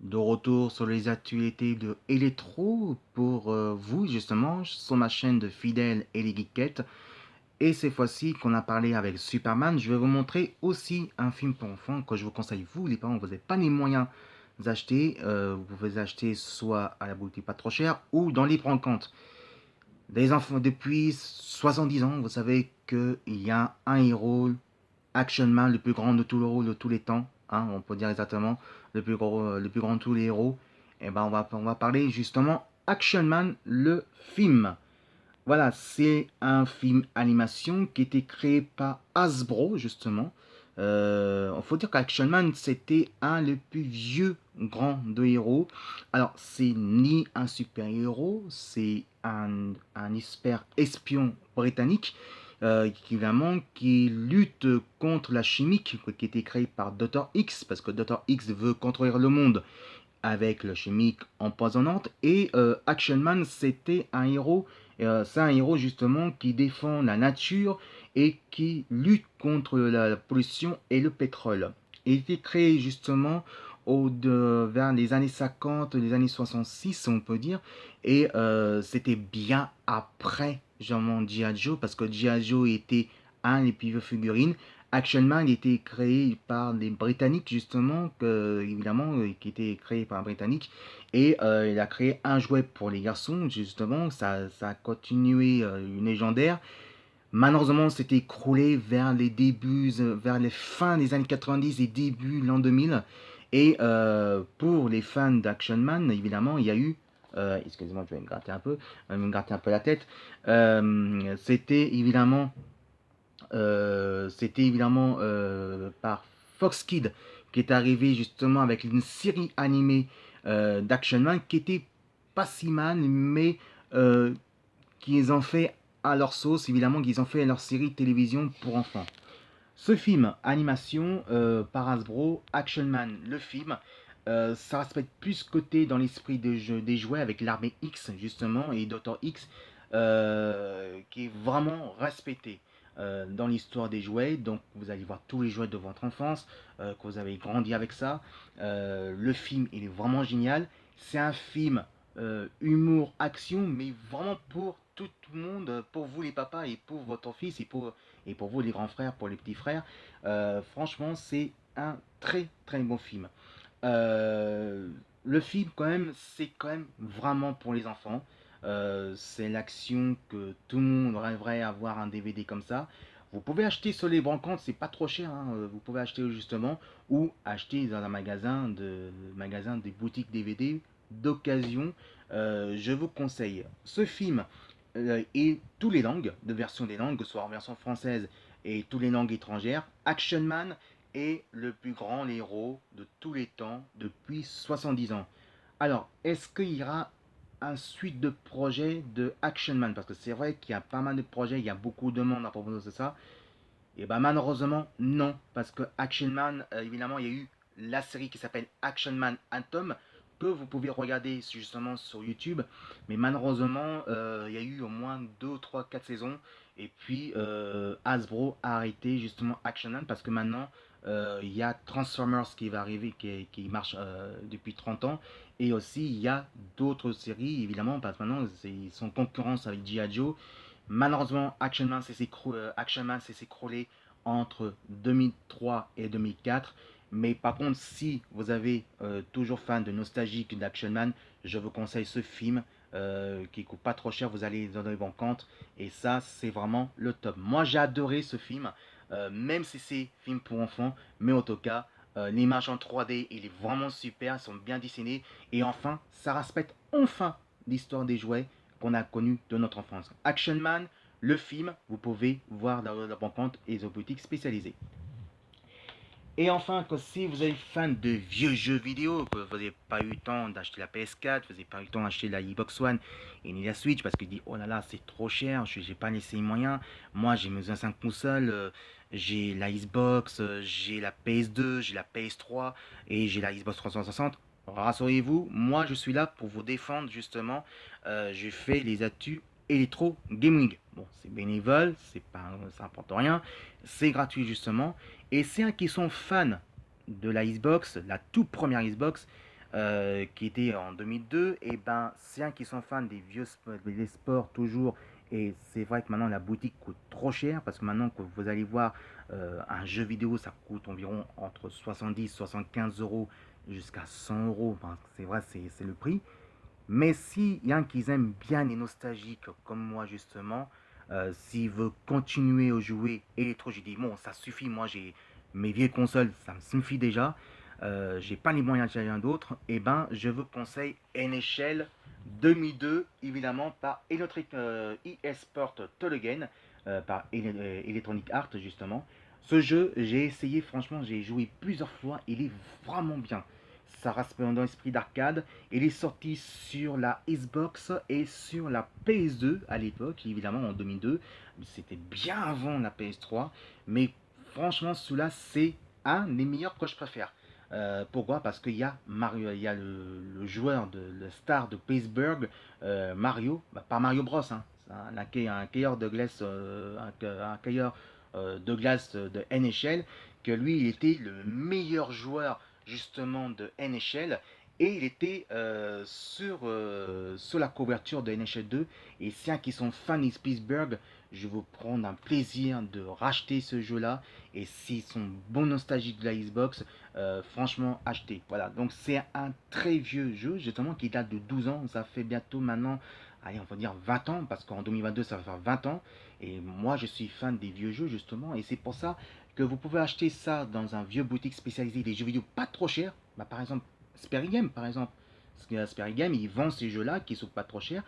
De retour sur les actualités de Electro pour vous justement sur ma chaîne de Fidèle et les Geekettes. Et cette fois-ci qu'on a parlé avec Superman, je vais vous montrer aussi un film pour enfants que je vous conseille, vous les parents, vous n'avez pas les moyens d'acheter, vous pouvez acheter soit à la boutique pas trop chère ou dans les compte. Des enfants depuis 70 ans, vous savez qu'il y a un héros, Action Man, le plus grand de tous les héros de tous les temps, hein, on peut dire exactement, le plus grand de tous les héros. Et ben on va parler justement Action Man, le film. Voilà, c'est un film animation qui a été créé par Hasbro, justement. Il faut dire qu'Action Man, c'était un des plus vieux grands de héros. Alors, c'est ni un super-héros, c'est un expert espion britannique qui lutte contre la chimie qui a été créée par Dr. X, parce que Dr. X veut contrôler le monde avec la chimique empoisonnante. Et Action Man, c'était un héros, c'est un héros justement qui défend la nature et qui lutte contre la pollution et le pétrole. Il a été créé justement vers les années 50, les années 66, on peut dire, et c'était bien après G.I. Joe, parce que G.I. Joe était un des plus vieux figurines. Action Man était créé par les Britanniques, justement, évidemment, qui était créé par un Britannique. Et il a créé un jouet pour les garçons, justement. Ça a continué une légendaire. Malheureusement, c'était écroulé vers les débuts, vers les fins des années 90 et début l'an 2000. Et pour les fans d'Action Man, évidemment, il y a eu excusez-moi, je vais me gratter un peu la tête. C'était évidemment par Fox Kids qui est arrivé justement avec une série animée d'Action Man qui était pas si mal, mais euh, qu'ils ont fait à leur sauce, évidemment, qu'ils ont fait leur série de télévision pour enfants. Ce film, animation par Hasbro, Action Man, le film, ça respecte plus côté dans l'esprit des jouets avec l'armée X, justement, et Dr. X, qui est vraiment respecté dans l'histoire des jouets. Donc, vous allez voir tous les jouets de votre enfance, que vous avez grandi avec ça. Le film, il est vraiment génial. C'est un film humour, action, mais vraiment pour tout le monde, pour vous les papas et pour votre fils et pour vous les grands frères, pour les petits frères. Franchement, c'est un très très bon film. Euh, le film, quand même, c'est quand même vraiment pour les enfants. C'est l'action que tout le monde rêverait avoir un DVD comme ça. Vous pouvez acheter sur les brancantes, c'est pas trop cher, hein. Vous pouvez acheter justement ou acheter dans un magasin des boutiques DVD d'occasion. Je vous conseille ce film et toutes les langues, de version des langues, que ce soit en version française et toutes les langues étrangères. Action Man est le plus grand héros de tous les temps depuis 70 ans. Alors, est-ce qu'il y aura un suite de projets de Action Man? Parce que c'est vrai qu'il y a pas mal de projets, il y a beaucoup de monde à propos de ça. Et ben malheureusement, non. Parce que Action Man, évidemment, il y a eu la série qui s'appelle Action Man Anthem, que vous pouvez regarder justement sur YouTube. Mais malheureusement, il y a eu au moins 2, 3, 4 saisons. Et puis Hasbro a arrêté justement Action Man parce que maintenant, il y a Transformers qui va arriver, qui marche depuis 30 ans. Et aussi, il y a d'autres séries, évidemment, parce que maintenant, ils sont en concurrence avec G.I. Joe. Malheureusement, Action Man s'est écroulé entre 2003 et 2004. Mais par contre, si vous avez toujours fan de nostalgique d'Action Man, je vous conseille ce film qui coûte pas trop cher. Vous allez dans les bons comptes. Et ça, c'est vraiment le top. Moi, j'ai adoré ce film, même si c'est film pour enfants. Mais en tout cas, l'image en 3D, il est vraiment super. Ils sont bien dessinés. Et enfin, ça respecte enfin l'histoire des jouets qu'on a connu de notre enfance. Action Man, le film, vous pouvez voir dans la banque et les boutiques spécialisées. Et enfin, que si vous êtes fan de vieux jeux vidéo, que vous n'avez pas eu le temps d'acheter la PS4, vous n'avez pas eu le temps d'acheter la Xbox One et ni la Switch parce qu'il dit oh là là c'est trop cher, je n'ai pas laissé les moyens. Moi j'ai mes 5 consoles, j'ai la Xbox, j'ai la PS2, j'ai la PS3 et j'ai la Xbox 360. Rassurez-vous, moi je suis là pour vous défendre justement. Je fais les actus électro gaming. Bon, c'est bénévole, ça n'importe rien, c'est gratuit justement. Et ceux qui sont fans de la Xbox, la toute première Xbox, qui était en 2002. Et ben, c'est un qui sont fans des vieux des sports toujours. Et c'est vrai que maintenant la boutique coûte trop cher parce que maintenant que vous allez voir un jeu vidéo, ça coûte environ entre 70 75 euros jusqu'à 100 euros. Enfin, c'est vrai, c'est le prix. Mais si y a un qui aime bien les nostalgiques comme moi justement, s'il veut continuer à jouer électro, j'ai dit bon ça suffit, moi j'ai mes vieilles consoles, ça me suffit déjà, j'ai pas les moyens de rien d'autre, et ben je vous conseille NHL 2002 évidemment par Electric eSport Tolegen, par Electronic Arts justement. Ce jeu j'ai essayé, franchement j'ai joué plusieurs fois, il est vraiment bien. Ça reste dans l'esprit d'arcade. Il est sorti sur la Xbox et sur la PS2 à l'époque, évidemment en 2002. C'était bien avant la PS3. Mais franchement, celui-là, c'est un des meilleurs que je préfère. Pourquoi? Parce qu'il y a Mario, il y a le joueur, le star de Pittsburgh, Mario, bah, pas Mario Bros, hein, c'est un cueilleur de glace, un cueilleur de glace de NHL, que lui, il était le meilleur joueur justement de NHL et il était sur la couverture de NHL 2. Et si un qui sont fans de Pittsburgh, je vais prendre un plaisir de racheter ce jeu-là. Et s'ils sont bons nostalgiques de la Xbox, franchement, achetez. Voilà, donc c'est un très vieux jeu, justement, qui date de 12 ans. Ça fait bientôt maintenant, allez, on va dire 20 ans, parce qu'en 2022, ça va faire 20 ans. Et moi, je suis fan des vieux jeux, justement. Et c'est pour ça que vous pouvez acheter ça dans un vieux boutique spécialisé des jeux vidéo pas trop cher. Bah, par exemple, Sperry Game, par exemple. Parce que Sperry Game, ils vendent ces jeux-là qui sont pas trop chers.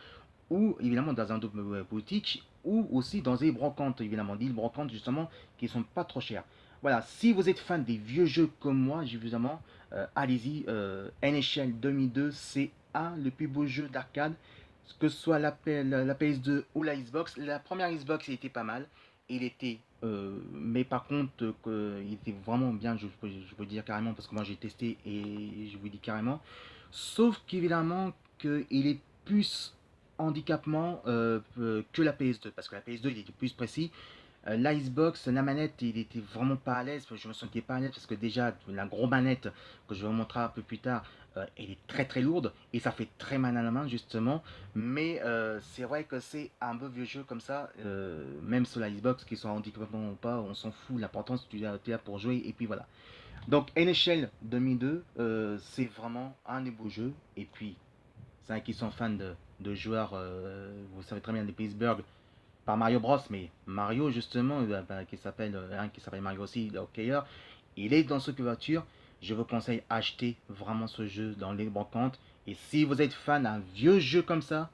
Ou évidemment dans un autre boutique. Ou aussi dans des brocantes, évidemment. Des brocantes, justement, qui sont pas trop chères. Voilà, si vous êtes fan des vieux jeux comme moi, évidemment, allez-y. NHL 2002, c'est un le plus beau jeu d'arcade, que ce soit la PS2 ou la Xbox. La première Xbox, il était pas mal. Il était, mais par contre, il était vraiment bien, je peux dire carrément, parce que moi j'ai testé et je vous dis carrément. Sauf qu'évidemment, qu'il est plus handicapement que la PS2, parce que la PS2 il était plus précis. L'Icebox, la manette, il était vraiment pas à l'aise. Je me sentais pas à l'aise parce que déjà, la grosse manette que je vais vous montrer un peu plus tard, elle est très très lourde et ça fait très mal à la main justement. Mais c'est vrai que c'est un peu vieux jeu comme ça, même sur la Xbox, qu'ils soient handicapants ou pas, on s'en fout. L'important c'est que tu es là pour jouer et puis voilà. Donc NHL 2002, c'est vraiment un des beaux jeux. Et puis, c'est un qui sont fans de joueurs, vous savez très bien, des Pittsburgh par Mario Bros, mais Mario justement, qui s'appelle un qui s'appelle Mario aussi, le hockeyeur, il est dans ce couverture. Je vous conseille acheter vraiment ce jeu dans les brocantes. Et si vous êtes fan d'un vieux jeu comme ça,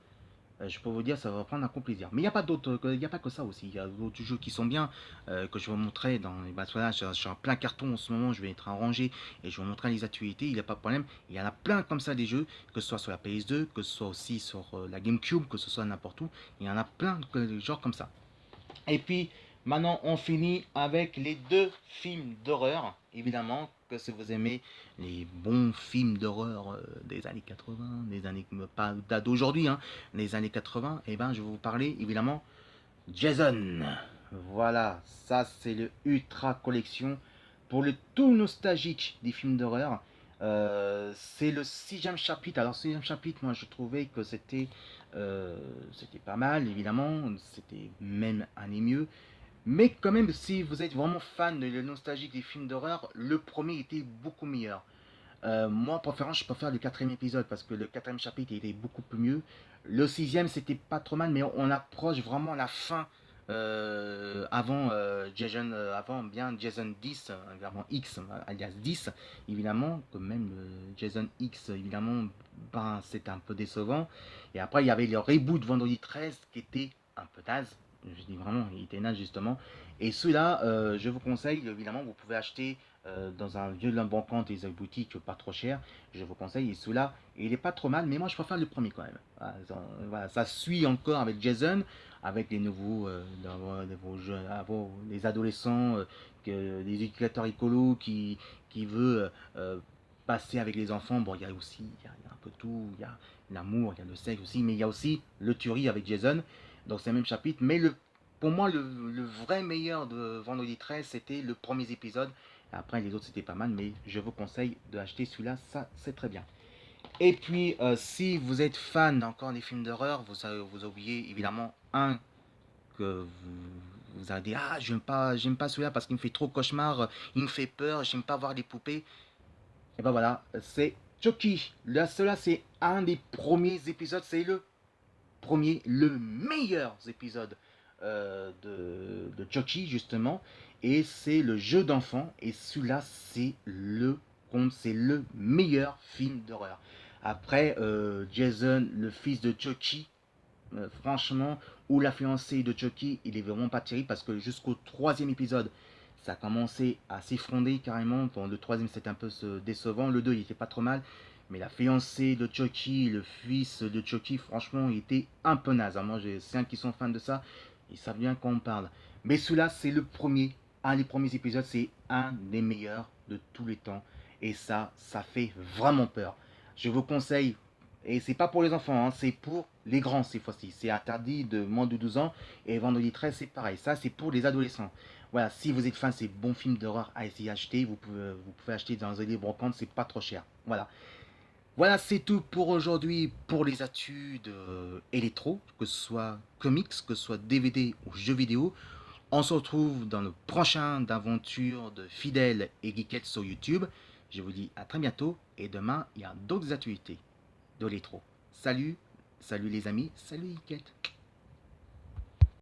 je peux vous dire ça va prendre un coup plaisir. Mais il n'y a pas d'autres, il n'y a pas que ça aussi. Il y a d'autres jeux qui sont bien que je vais vous montrer dans les voilà, je suis en plein carton en ce moment, je vais être en rangée et je vais vous montrer les actualités, il n'y a pas de problème. Il y en a plein comme ça des jeux, que ce soit sur la PS2, que ce soit aussi sur la GameCube, que ce soit n'importe où. Il y en a plein de genres comme ça. Et puis, maintenant, on finit avec les deux films d'horreur. Évidemment, que si vous aimez les bons films d'horreur des années 80, des années, pas d'aujourd'hui, hein, les années 80, et ben, je vais vous parler, évidemment, Jason. Voilà, ça, c'est le Ultra Collection pour le tout nostalgique des films d'horreur. C'est le sixième chapitre. Alors, sixième chapitre, moi, je trouvais que c'était pas mal, évidemment. C'était même un des mieux. Mais quand même, si vous êtes vraiment fan de la nostalgie des films d'horreur, le premier était beaucoup meilleur. Moi, en préférence, je préfère le quatrième épisode parce que le quatrième chapitre était beaucoup plus mieux. Le sixième, c'était pas trop mal, mais on approche vraiment la fin avant Jason, avant bien Jason 10, vraiment X, alias 10, évidemment, que même Jason X, évidemment, ben, c'est un peu décevant. Et après, il y avait le reboot Vendredi 13 qui était un peu naze. Je dis vraiment, il était naze justement. Et celui-là, je vous conseille, évidemment, vous pouvez acheter dans un vieux banquant des boutiques pas trop cher. Je vous conseille. Et celui-là, il est pas trop mal, mais moi je préfère le premier quand même. Voilà, ça suit encore avec Jason, avec les nouveaux, les adolescents, les éducateurs écolos qui veut passer avec les enfants. Bon, il y a aussi, il y a un peu tout, il y a l'amour, il y a le sexe aussi, mais il y a aussi le tuerie avec Jason. Donc c'est le même chapitre, mais pour moi, le vrai meilleur de Vendredi 13, c'était le premier épisode. Après, les autres, c'était pas mal, mais je vous conseille d'acheter celui-là, ça, c'est très bien. Et puis, si vous êtes fan encore des films d'horreur, vous oubliez évidemment un que vous avez dit, ah, j'aime pas celui-là parce qu'il me fait trop cauchemar, il me fait peur, j'aime pas voir les poupées. Et ben voilà, c'est Chucky. Là, cela, c'est un des premiers épisodes, c'est le premier, le meilleur épisode de Chucky, justement. Et c'est le jeu d'enfant. Et celui-là, c'est le meilleur film d'horreur. Après, Jason, le fils de Chucky, franchement, ou la fiancée de Chucky, il est vraiment pas terrible parce que jusqu'au troisième épisode, ça a commencé à s'effondrer carrément. Bon, le troisième c'était un peu décevant, le 2 il était pas trop mal, mais la fiancée de Chucky, le fils de Chucky, franchement, il était un peu naze. Hein. Moi, j'ai cinq qui sont fans de ça, ils savent bien quand on parle. Mais celui-là, c'est le premier, un des premiers épisodes, c'est un des meilleurs de tous les temps. Et ça fait vraiment peur. Je vous conseille, et c'est pas pour les enfants, hein, c'est pour les grands cette fois-ci. C'est interdit de moins de 12 ans. Et Vendredi 13, c'est pareil. Ça, c'est pour les adolescents. Voilà, si vous êtes fan de ces bons films d'horreur à essayer d'acheter, vous pouvez acheter dans un livre brocante, c'est pas trop cher. Voilà. Voilà, c'est tout pour aujourd'hui pour les actus de Electro, que ce soit comics, que ce soit DVD ou jeux vidéo. On se retrouve dans le prochain d'aventures de Fidèle et Geekette sur YouTube. Je vous dis à très bientôt et demain il y a d'autres actualités d'Electro. Salut, salut les amis, salut Geekette.